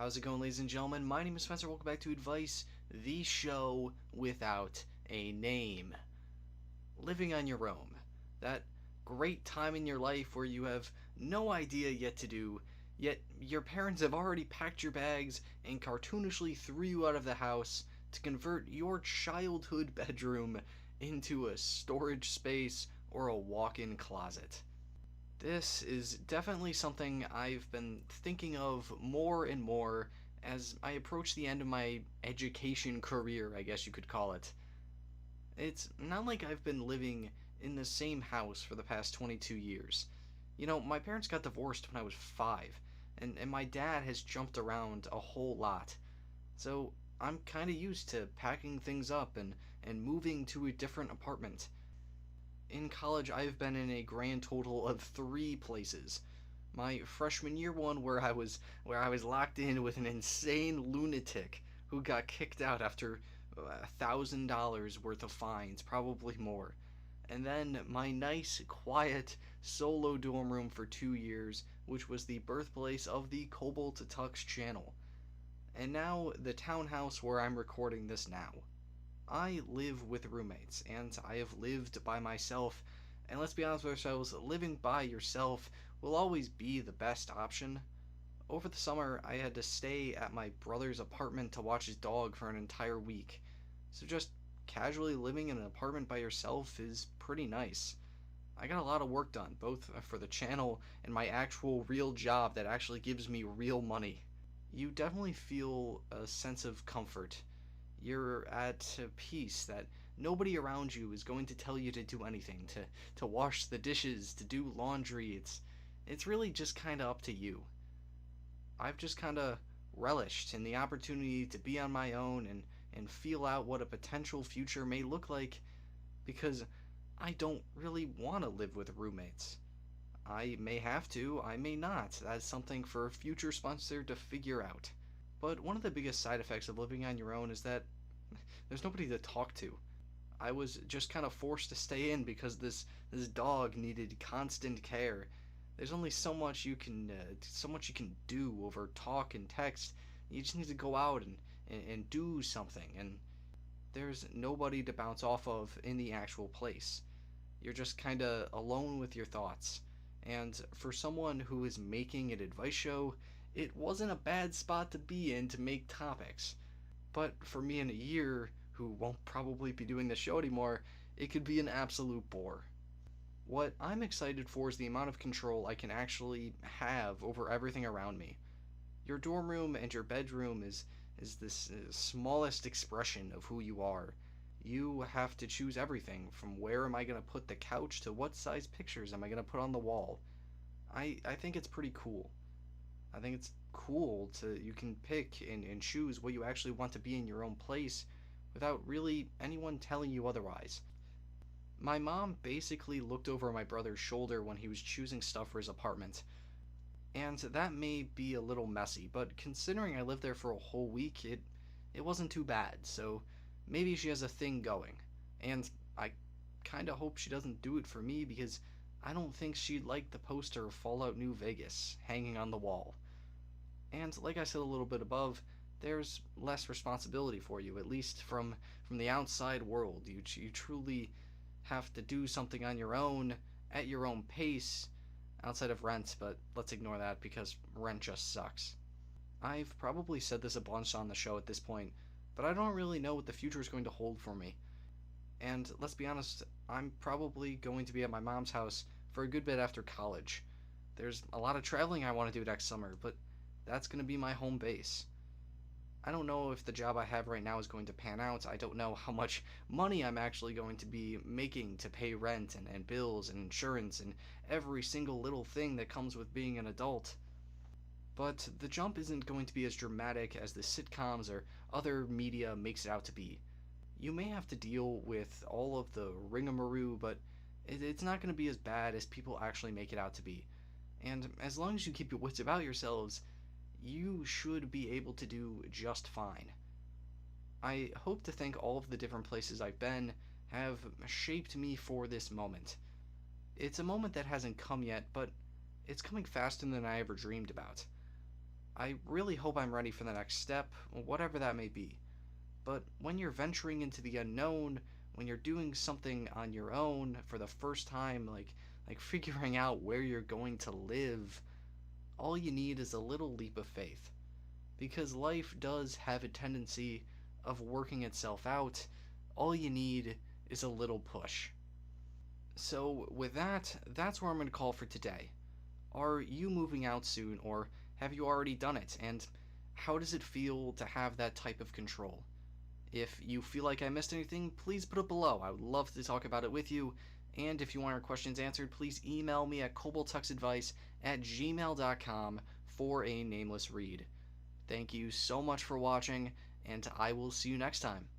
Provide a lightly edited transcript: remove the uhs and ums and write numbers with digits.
How's it going, ladies and gentlemen? My name is Spencer. Welcome back to Advice, the show without a name. Living on your own. That great time in your life where you have no idea yet to do, yet your parents have already packed your bags and cartoonishly threw you out of the house to convert your childhood bedroom into a storage space or a walk-in closet. This is definitely something I've been thinking of more and more as I approach the end of my education career, I guess you could call it. It's not like I've been living in the same house for the past 22 years. My parents got divorced when I was 5, and my dad has jumped around a whole lot. So I'm kind of used to packing things up and moving to a different apartment. In college, I've been in a grand total of 3 places. My freshman year one, where I was locked in with an insane lunatic who got kicked out after $1,000 worth of fines, probably more. And then my nice, quiet, solo dorm room for 2 years, which was the birthplace of the Cobalt Tux channel. And now the townhouse where I'm recording this now. I live with roommates, and I have lived by myself, and let's be honest with ourselves, living by yourself will always be the best option. Over the summer, I had to stay at my brother's apartment to watch his dog for an entire week, so just casually living in an apartment by yourself is pretty nice. I got a lot of work done, both for the channel and my actual real job that actually gives me real money. You definitely feel a sense of comfort. You're at peace that nobody around you is going to tell you to do anything, to wash the dishes, to do laundry. It's really just kind of up to you. I've just kind of relished in the opportunity to be on my own and feel out what a potential future may look like because I don't really want to live with roommates. I may have to, I may not. That's something for a future sponsor to figure out. But one of the biggest side effects of living on your own is that there's nobody to talk to. I was just kind of forced to stay in because this dog needed constant care. There's only so much you can do over talk and text. You just need to go out and do something, and there's nobody to bounce off of in the actual place. You're just kind of alone with your thoughts. And for someone who is making an advice show, it wasn't a bad spot to be in to make topics. But for me in a year, who won't probably be doing the show anymore, it could be an absolute bore. What I'm excited for is the amount of control I can actually have over everything around me. Your dorm room and your bedroom is this smallest expression of who you are. You have to choose everything from where am I going to put the couch to what size pictures am I going to put on the wall. I think it's pretty cool. I think it's cool you can pick and choose what you actually want to be in your own place without really anyone telling you otherwise. My mom basically looked over my brother's shoulder when he was choosing stuff for his apartment. And that may be a little messy, but considering I lived there for a whole week, it wasn't too bad, so maybe she has a thing going. And I kinda hope she doesn't do it for me because I don't think she'd like the poster of Fallout New Vegas hanging on the wall. And like I said a little bit above, there's less responsibility for you, at least from the outside world. You truly have to do something on your own, at your own pace, outside of rent, but let's ignore that because rent just sucks. I've probably said this a bunch on the show at this point, but I don't really know what the future is going to hold for me. And let's be honest, I'm probably going to be at my mom's house for a good bit after college. There's a lot of traveling I want to do next summer, but that's going to be my home base. I don't know if the job I have right now is going to pan out. I don't know how much money I'm actually going to be making to pay rent and bills and insurance and every single little thing that comes with being an adult. But the jump isn't going to be as dramatic as the sitcoms or other media makes it out to be. You may have to deal with all of the ringamaroo, but it's not going to be as bad as people actually make it out to be. And as long as you keep your wits about yourselves, you should be able to do just fine. I hope to think all of the different places I've been have shaped me for this moment. It's a moment that hasn't come yet, but it's coming faster than I ever dreamed about. I really hope I'm ready for the next step, whatever that may be. But when you're venturing into the unknown, when you're doing something on your own for the first time, like figuring out where you're going to live, all you need is a little leap of faith. Because life does have a tendency of working itself out. All you need is a little push. So, with that, that's where I'm going to call for today. Are you moving out soon, or have you already done it? And how does it feel to have that type of control? If you feel like I missed anything, please put it below. I would love to talk about it with you. And if you want your questions answered, please email me at koboldtuxadvice@gmail.com for a nameless read. Thank you so much for watching, and I will see you next time.